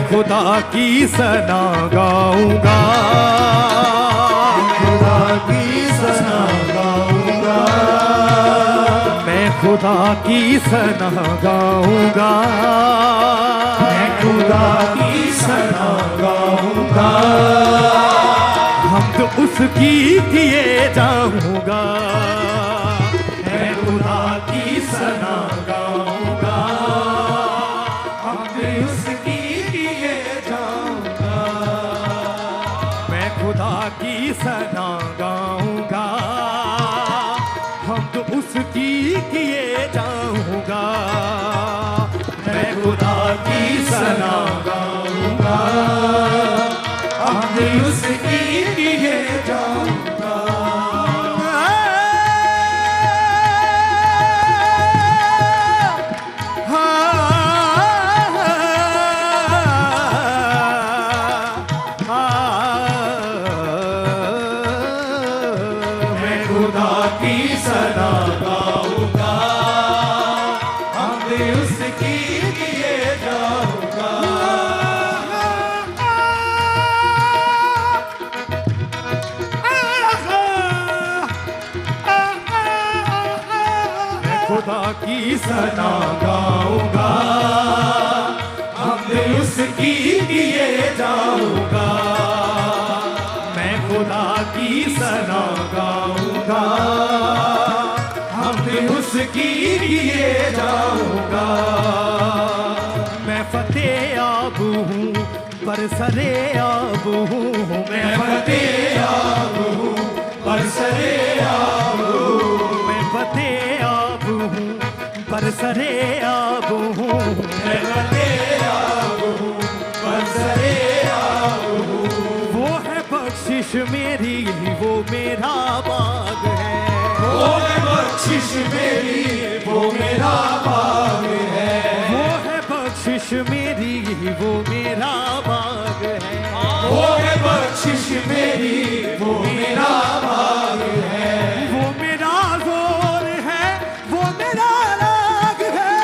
खुदा की सना गाऊंगा, खुदा की सना गाऊंगा, मैं खुदा की सना गाऊंगा, मैं खुदा की सना गाऊंगा, हम तो उसकी किए जाऊंगा, मैं खुदा की सना गाऊंगा, हम तो उसकी खुदा की सना गाऊंगा, हम तो उसकी किए जाऊंगा, मैं खुदा की सना गाऊंगा, हम तो उसकी किए जाऊंगा। खुदा की सना गाऊंगा, हम भी उसकी किए जाऊंगा। मैं खुदा की सना गाऊंगा, हम भी उसकी किए जाऊंगा। मैं खुदा की सना गाऊंगा, हम भी उसकी किए जाऊंगा। मैं फतेह आब हूँ बरसरे आब हूँ, मैं फतेह आब हूँ बरसरे आब हूँ, मैं फतेह आब हूँ बरसरे आब हूँ, मैं फतेह आब हूँ बरसरे आब हूँ। वो है बख्शिश मेरी, वो मेरा बाग है, वो है बख्शिश मेरी, वो मेरा बाग है, वो है बख्शिश मेरी, वो मेरा बाग है, वो है बख्शिश मेरी, वो मेरा बाग है, वो मेरा जोर है, वो मेरा राग है,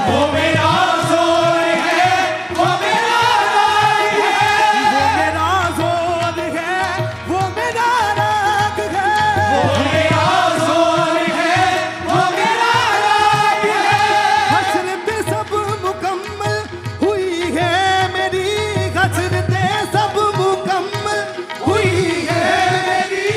वो मेरा जोर है, वो मेरा राग है, वो मेरा जोर है, वो मेरा राग है, वो मेरा जोर है, वो मेरा राग है। हसरतें सब मुकम्मल हुई है मेरी, हसरतें सब मुकम्मल हुई है मेरी,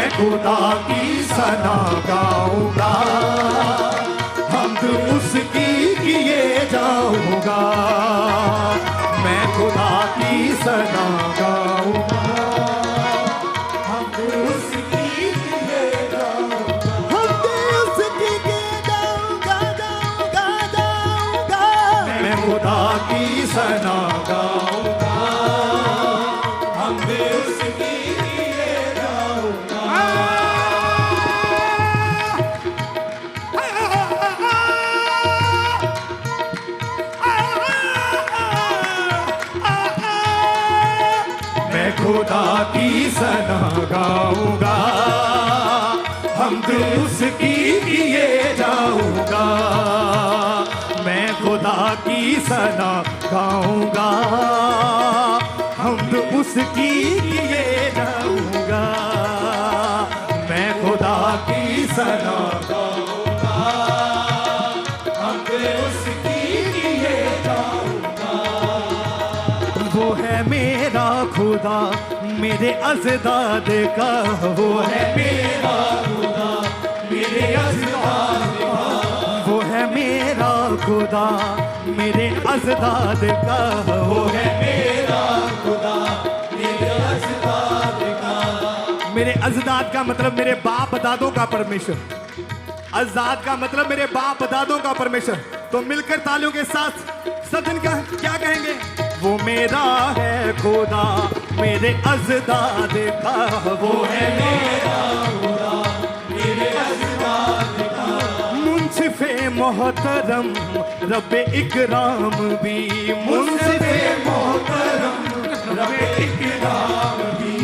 मैं खुदा की सना गाऊंगा, हमद उसकी किए जाऊंगा, मैं खुदा की सना गाऊंगा, हमद उसकी किए जाऊंगा, हमद उसकी किए जाऊंगा, गाऊंगा गाऊंगा, मैं खुदा की सना गाऊंगा, हमद उसकी खुदा की सना गाऊंगा, हमद उसकी किए जाऊंगा, मैं खुदा की सना गाऊंगा, हमद उसकी किए जाऊंगा, मैं खुदा की सना गाऊंगा, हमद उसकी किए जाऊंगा। वो है मेरा खुदा मेरे अज़दाद का, वो है मेरा खुदा मेरे अज़दाद का, वो है मेरा खुदा मेरे अज़दाद का, वो है मेरा खुदा मेरे अज़दाद का। मेरे अज़दाद का मतलब मेरे बाप दादों का परमेश्वर, अज़दाद का मतलब मेरे बाप दादों का परमेश्वर। तो मिलकर तालियों के साथ सब दिन का क्या कहेंगे? वो मेरा है खुदा मेरे अज़दाद का, वो है मेरा खुदा मेरे अज़दाद का, मुंसिफ़े मोहतरम रब्बे इकराम भी, मुंसिफ़े मोहतरम रब्बे इकराम भी,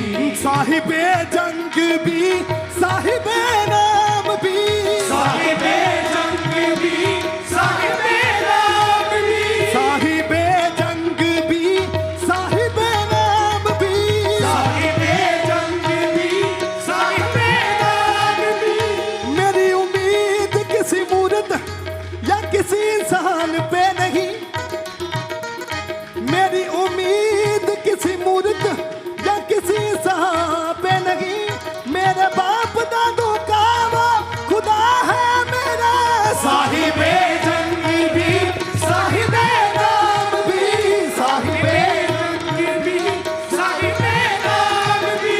साहिबे जंग भी साहिबे नाम भी, साहिबे जंग भी साहिबे नाम भी, साहिबे जंग भी साहिबे नाम भी, साहिबे जंग भी साहिबे नाम भी। मेरी उम्मीद किसी मूरत या किसी इंसान पे नहीं, मेरी उम्मीद किसी मूरत या किसी इंसान पे नहीं, मेरे बाप दादों का वो खुदा है मेरा, साहिबे जंग भी साहिबे नाम भी, साहिबे जंग भी साहिबे नाम भी।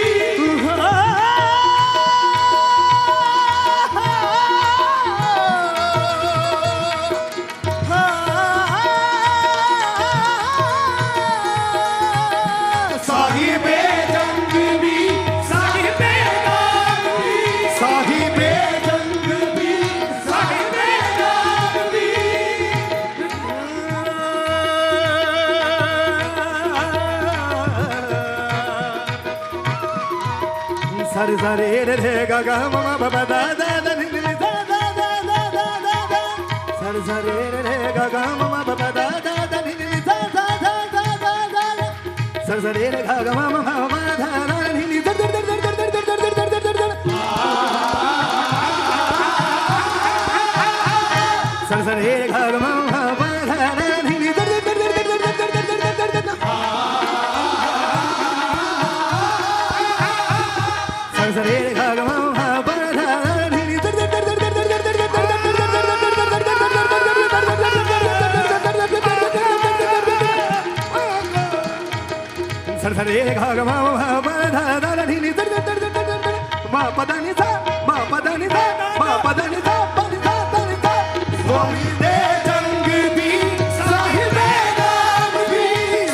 साहिबे जंग भी साहिबे नाम भी, साहिबे जंग भी साहिबे नाम भी। सर सरे रे रे गा गा ममा बाबा दा दा दा नि नि दा दा दा दा दा दा दा, सर सरे रे रे गा गा ममा बाबा दा दा दा नि नि दा दा दा दा दा दा, सर सरे रे गा गा ममा बाबा दा दा नि नि दर दर दर दर दर दर दर दर दर दर दर, सर सरे रे गा गा ममा बाबा दा दा नि नि दर दर दर दर दर दर दर दर दर दर, सर सरे रे गा गा ममा बाबा दा नि नि दर दर दर दर दर दर दर दर दर सर सरे गा गा मा मा धा धा नी नी दर दर दर दर दर मा पदा नि सा मा पदा नि सा मा पदा नि सा पा नि सा ता नि सा। साहिबे जंग भी साहिबे नाम भी,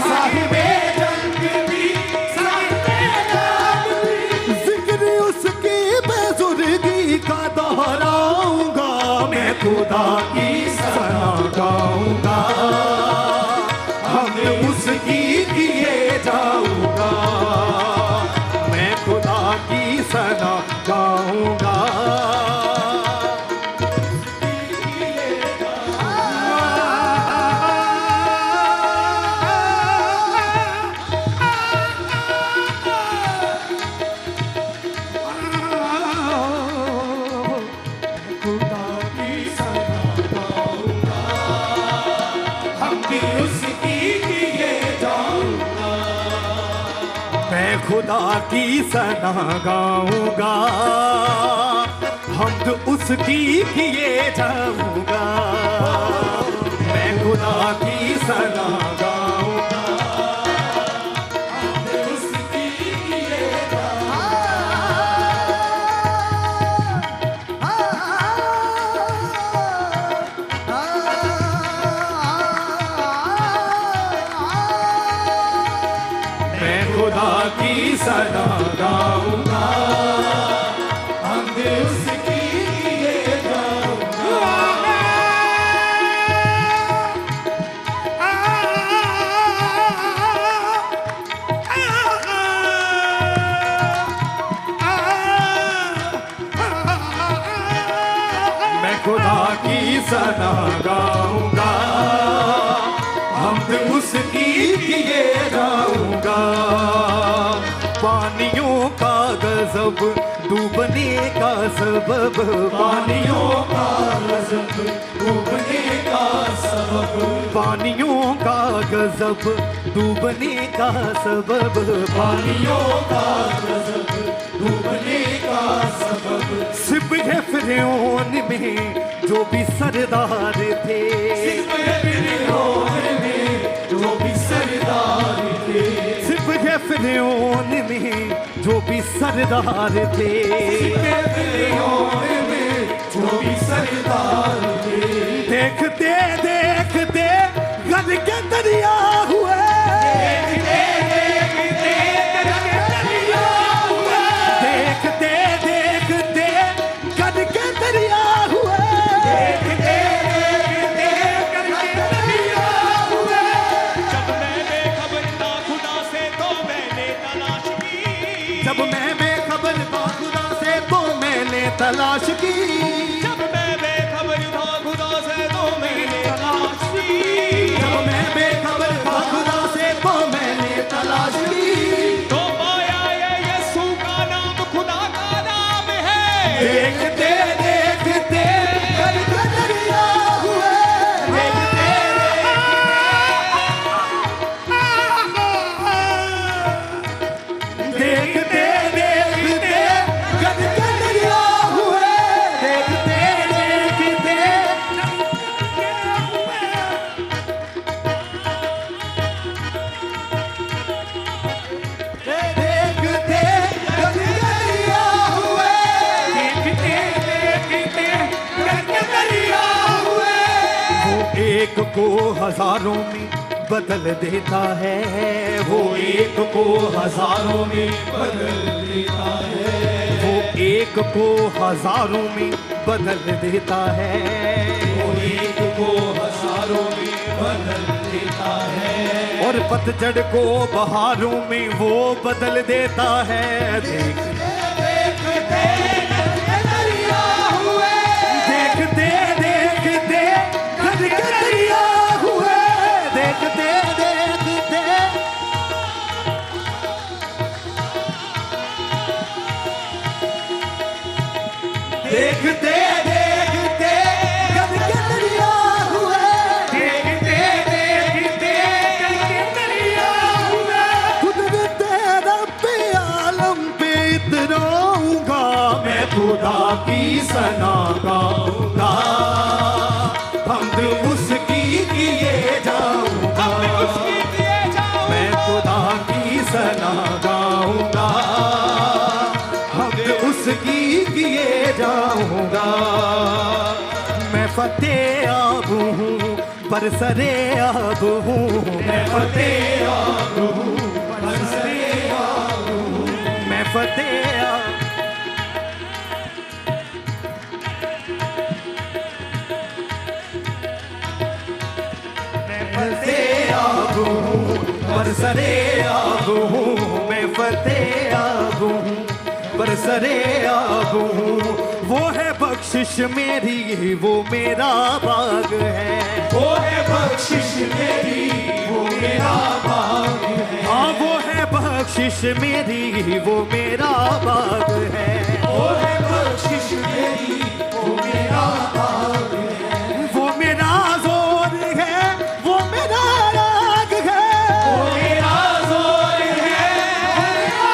साहिबे जंग भी साहिबे नाम भी, जिक्र उसकी बेजुर्गी का दोहराऊंगा, मैं खुदा की सना गाऊंगा, हम उसकी किए जाऊंगा, मैं खुदा की सना गाऊंगा। खुदा की सना गाऊंगा, हमद उसकी किए जाऊंगा। मैं खुदा की सना गाऊंगा, हमद उसकी किए मैं खुदा की सना गाऊंगा, हमद उसकी किए जाऊंगा। मैं खुदा की सना गाऊंगा, हमद उसकी किए जाऊंगा। पानियों का गजब डूबने का सबब, पानियों का गजब डूबने का सबब, पानियों का गजब डूबने का सबब, पानियों का गजब डूबने का सबब। सिब्ह फिरौन में जो भी सरदार थे, सिब्ह फिरौन में जो भी सरदार थे, सिब्ह फिरौन में जो भी सरदार थे, सिब्ह फिरौन में जो भी सरदार थे। देखते देखते गद के दरिया हुए, देखते देखते गद के दरिया हुए, देखते देखते गद के दरिया हुए, देखते देखते गद के दरिया हुए। जब मैं बेखबर था खुदा से तो मैंने तलाश की, जब मैं बेखबर था खुदा से तो मैंने तलाश की, जब मैं बेखबर था खुदा से तो मैंने तलाश की, जब मैं बेखबर था खुदा से तो मैंने तलाश की। तो पाया ये यीशु का नाम खुदा का नाम है। देखते देखते गद के दरिया हुए, देखते देखते देखते गद के दरिया हुए, देखते देखते देखते गद के दरिया हुए, देखते देखते गद के दरिया हुए। वो एक को हजारों में बदल देता है, वो एक को हजारों में बदल देता है, वो एक को हजारों में बदल देता है, वो एक को हजारों में बदल देता है। और पतझड़ को बहारों में वो बदल देता है। देखते देखते गद के दरिया हुए, देखते देखते गद के दरिया हुए, देखते देखते देखते देखते गद के दरिया हुए, देखते देखते गद के दरिया हुए। कुदरत रब्बे आलम पे इतराऊंगा, मैं खुदा की सना गाऊंगा, हमद उसकी किए जाऊंगा, मैं उसकी किए जाऊं, मैं खुदा की सना गाऊंगा, हमद उसकी किए जाऊंगा। मैं फतेह आब हूँ बरसरे आब हूँ, मैं फतेह आब हूँ बरसरे आब हूँ, मैं फतेह आब फतेह आब हूँ बरसरे आब हूँ, मैं फतेह आब हूँ बरसरे आब हूँ। वो है बख्शिश मेरी, वो मेरा बाग है, वो है बख्शिश मेरी, वो मेरा बाग है। हाँ वो है बख्शिश मेरी, वो मेरा बाग है, वो है बख्शिश मेरी, वो मेरा बाग है। वो मेरा जोर है, वो मेरा राग है, वो मेरा जोर है, वो मेरा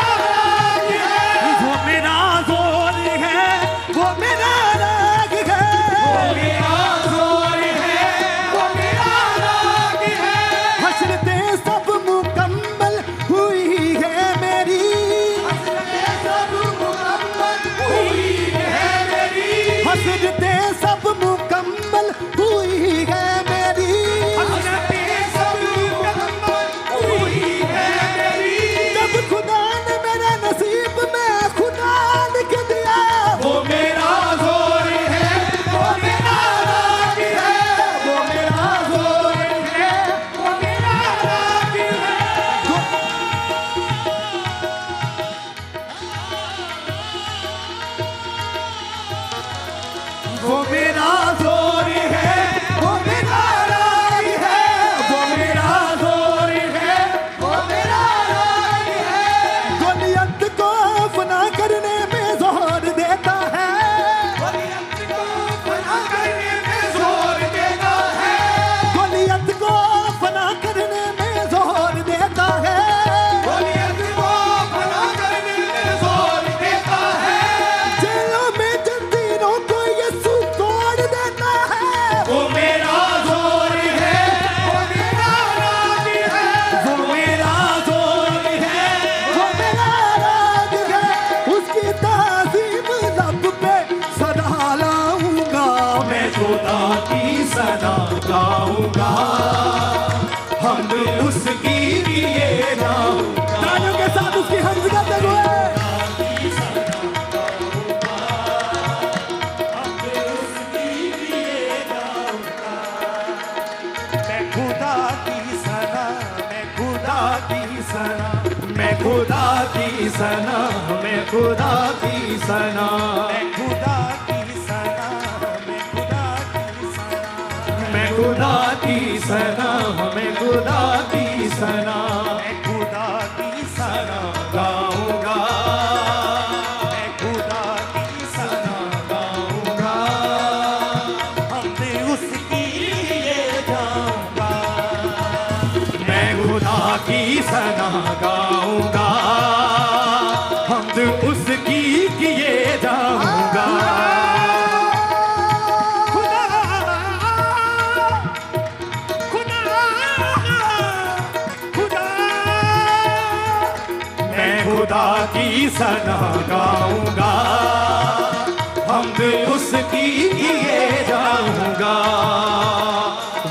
वो मेरा जोर है, वो मेरा राग है, वो मेरा जोर है, वो मेरा राग है। गोलियत को फना करने में जोर देता है, गोलियत को फना करने में जोर देता है, गोलियत को फना करने में जोर देता है, गोलियत को फना करने में जोर देता है। जेलों में जंजीरों को यीशु तोड़ देता है। वो मेरा जोर है, वो मेरा राग है, वो मेरा जोर है, वो मेरा राग है। उसकी ताज़ीम लब पे सदा लाऊंगा, मैं खुदा की सदा गाऊंगा, हम उसकी किए जाऊंगा। तालियों के साथ उसकी हम्द करते हुए मैं खुदा की सना, मैं खुदा की सना, मैं खुदा की सना, मैं खुदा की सना, मैं खुदा की सना, मैं खुदा की सना, मैं खुदा की सना, मैं खुदा की सना गाऊंगा, मैं खुदा की सना गाऊंगा, हम उसकी लिए जाऊंगा। मैं खुदा की सना गाऊंगा, हम उसकी किए जाऊंगा। खुदा की सना गाऊंगा, हमद उसकी किए जाऊंगा।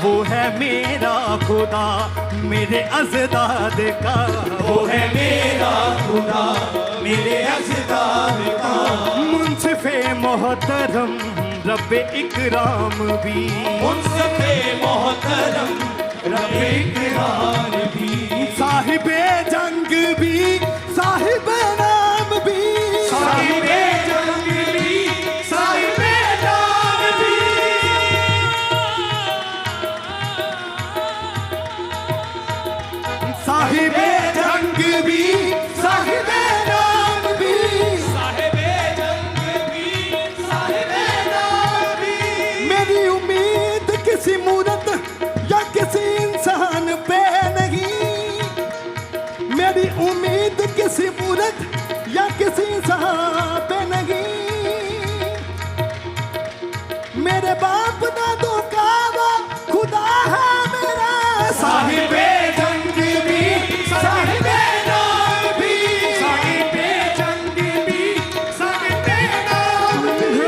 वो है मेरा खुदा मेरे अज़दाद का, वो है मेरा खुदा मेरे अज़दाद का। मुंसिफ़े मोहतरम रब्बे इकराम भी, मुंसिफ़े मोहतरम रब्बे इकराम भी। साहिबे जंग भी, साहिबे नाम भी, साहिबे जंग भी, साहिबे नाम भी। साहिबे जंग भी, साहिबे नाम भी, साहिबे जंग भी, साहिबे नाम भी। मेरी उम्मीद किसी मूरत या किसी इंसान पे नहीं, मेरी उम्मीद किसी मूरत या किसी इंसान पे नहीं। मेरे बाप दादों का वो खुदा है मेरा। साहिबे जंग भी, साहिबे नाम भी, साहिबे जंग भी, साहिबे नाम भी।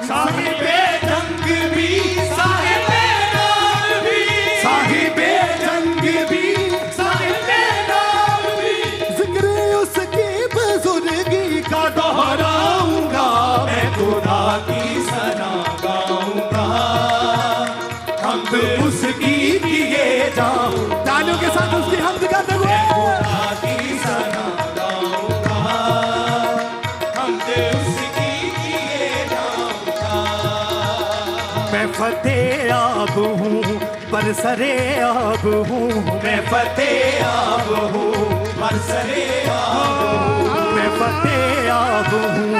साहिबे जंग भी, साहिबे नाम भी, साहिबे जंग भी, साहिबे नाम भी। जिक्र उसकी बुजुर्गी का दोहराऊंगा, मैं खुदा की सना गाऊंगा, हमद उसकी किए जाऊं। तालियों के साथ उसकी हमद करते हुए खुदा की सना गाऊंगा, हमद उसकी किए जाऊंगा। मैं फतेह आब हूँ बरसरे आब हूँ, मैं फतेह आब हूँ बरसरे आब हूँ। मैं फतेह आब हूँ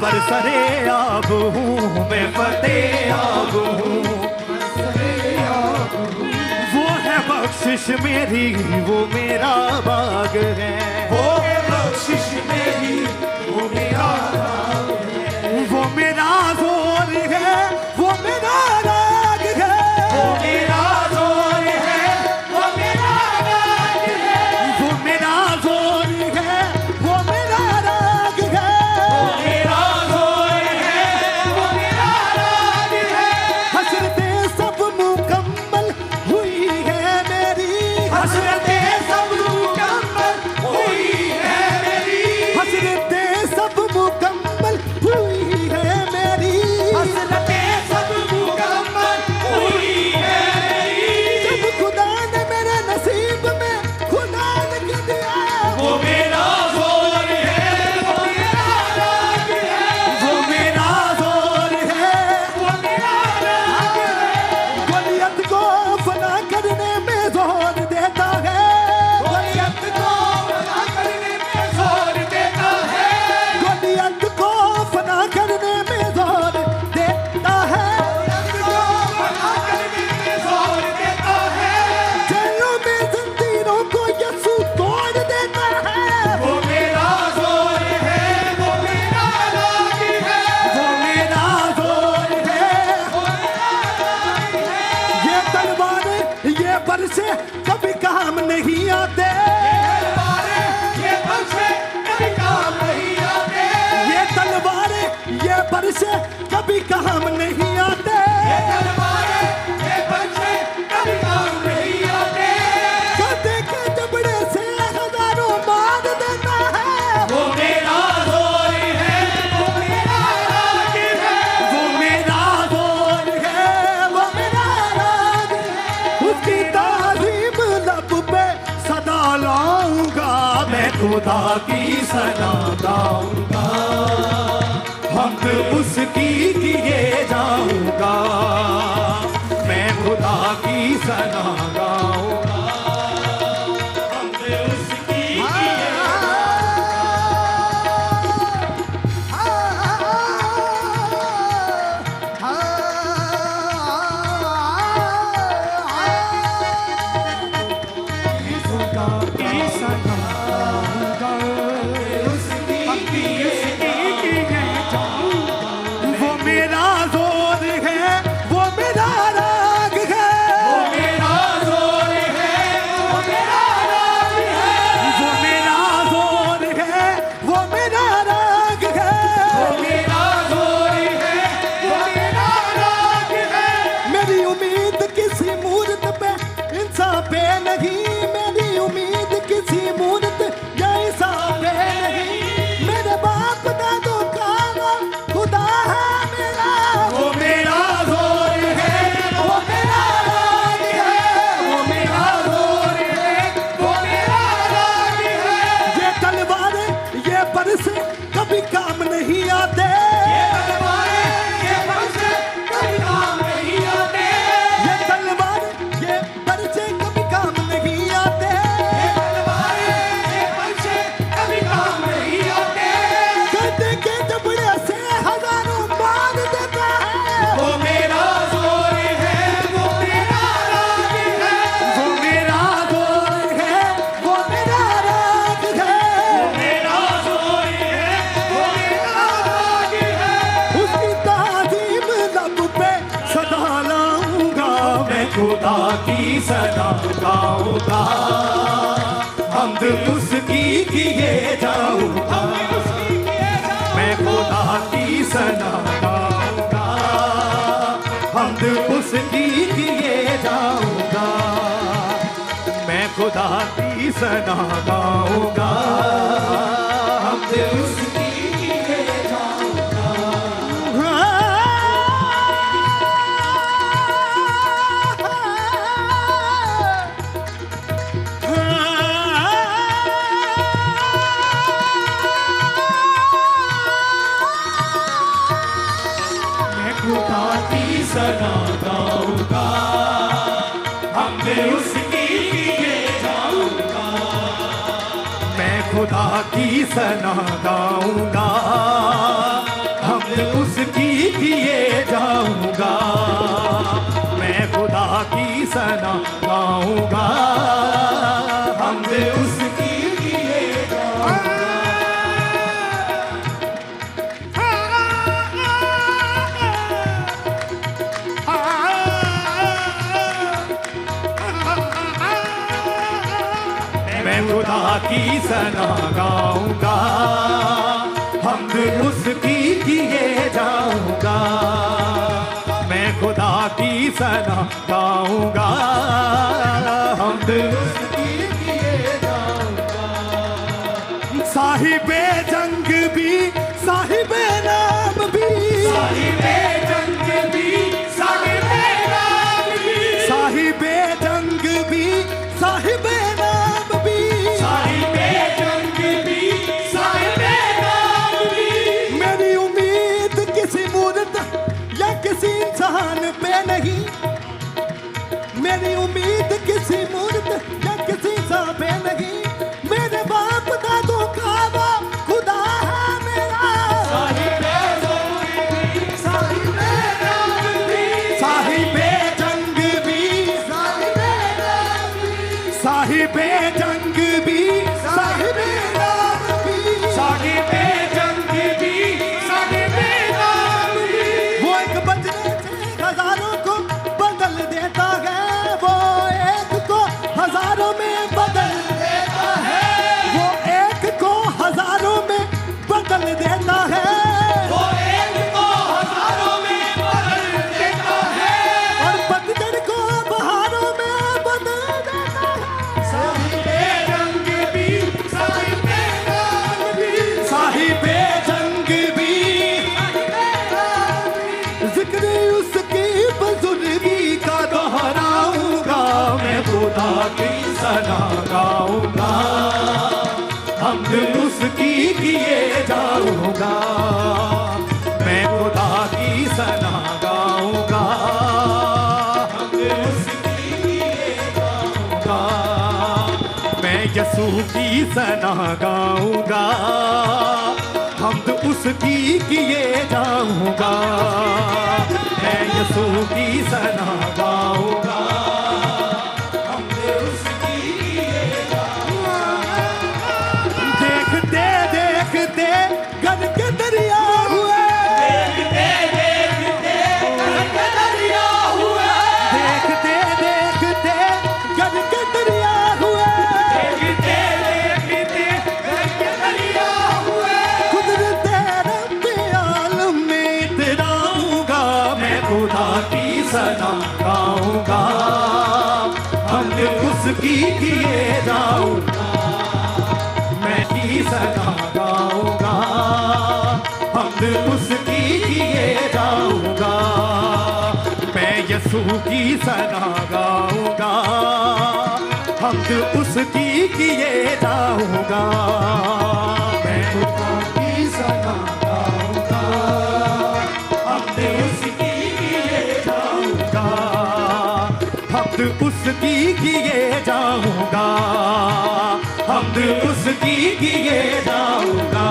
बरसरे आब हूँ, मैं फतेह आब हूँ बरसरे आब हूँ। वो है बख्शिश मेरी, वो मेरा बाग है, वो है बख्शिश मेरी, वो मेरा बाग है। वो मेरा जोर है, वो मेरा राग है, वो मेरा जोर है, वो मेरा राग है। वो मेरा जोर है, वो मेरा राग है, वो मेरा जोर है, वो मेरा राग है। हसरतें सब मुकम्मल हुई है मेरी, हसरतें सब मुकम्मल हुई है मेरी। खुदा की सना गाऊंगा, हमद उसकी किए जाऊंगा, मैं खुदा की सना गाऊंगा, हमद उसकी किए खुदा की सना गाऊंगा, उसकी किए जाऊंगा। वो मेरा जोर है, वो मेरा राग है, वो मेरा जोर है, वो मेरा राग है, वो मेरा जोर है, वो मेरा राग है, वो मेरा जोर है, वो मेरा राग है। मेरी उम्मीद किसी मूर्त पे इंसान पे नहीं, मेरी उम्मीद किसी मूर्त या इंसान पे नहीं, मेरे बाप दादों का खुदा है मेरा, वो मेरा जोर है, वो मेरा राग है, वो मेरा जोर है, वो मेरा राग है। ये तलवारें ये बरसे कभी काम नहीं आते, ये तलवारें, ये बरसे कभी काम नहीं आते, ये तलवारें ये बरसे कभी काम नहीं आते, ये तलवारें, ये बरसे कभी काम नहीं आते। कहते के जबड़े से हजारों मार देता है, वो मेरा जोर है, वो मेरा राग है, वो मेरा जोर है, वो मेरा राग है, मेरा जोर है, वो मेरा राग है। उसकी ताज़ीम लब पे सदा लाऊंगा, मैं खुदा की सना गाऊंगा, हमद उसकी किए जाऊंगा, मैं खुदा की सना गाऊंगा, हमद उसकी किए जाऊंगा, मैं खुदा की सना गाऊंगा, हमद उसकी किए जाऊंगा। मैं खुदा की सना गाऊंगा, हमने उसकी किए जाऊंगा, मैं खुदा की सना गाऊंगा, हमने उसकी किए जाऊंगा, मैं खुदा की सना गाऊंगा, हमने उसकी किए जाऊंगा। मैं खुदा की सना गाऊंगा, हमद उसकी किए जाऊंगा, मैं खुदा की सना गाऊंगा, हमद उसकी किए जाऊंगा। साहिबे जंग भी साहिबे नाम भी, साहिबे जंग भी, साहिबे नाम भी, साहिबे जंग भी साहिबे नाम भी, साहिबे जंग भी, साहिबे नाम भी। मेरी उम्मीद किसी मूर्त या किसी इंसान पे नहीं, मेरी उम्मीद किसी मूर्त या किसी इंसान पे नहीं, मेरे बाप दादों का वो खुदा है मेरा, साहिबे जंग भी, जाऊंगा मैं खुदा की सना गाऊंगा मैं यसू की सना गाऊंगा हमद उसकी किए जाऊंगा मैं यसू की सना गाऊंगा हमद उसकी किए जाऊंगा देखते देखते गन के दरिया हुए देखते देखते गन के दरिया हुए देखते देखते गन के दरिया हुए देखते देखते गन के दरिया हुए कुदरत रब्बे आलम में इतराऊंगा मैं खुदा की सना गाऊंगा हमद उसकी किए जाऊंगा मैं की सना गाऊंगा हमद उसकी किए जाऊंगा मैं यसू की सना गाऊंगा हमद उसकी किए जाऊंगा मैं खुदा की सना गाऊंगा हमद उसकी किए जाऊंगा हमद उसकी किए जाऊंगा हमद उसकी किए जाऊंगा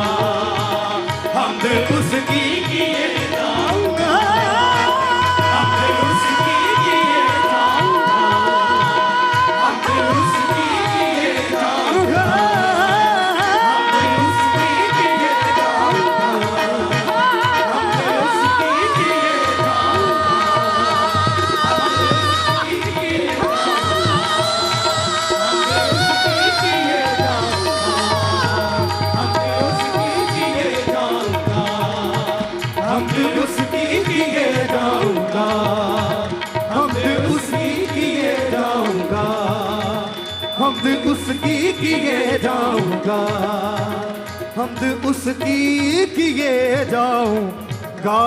हमद उसकी किए जाऊंगा हमद उसकी किए जाऊंगा हमद उसकी किए जाऊंगा हमद उसकी किए जाऊंगा हमद उसकी किए हमद उसकी किए जाऊंगा हमद उसकी किए जाऊंगा हमद उसकी किए जाऊंगा हमद उसकी किए जाऊंगा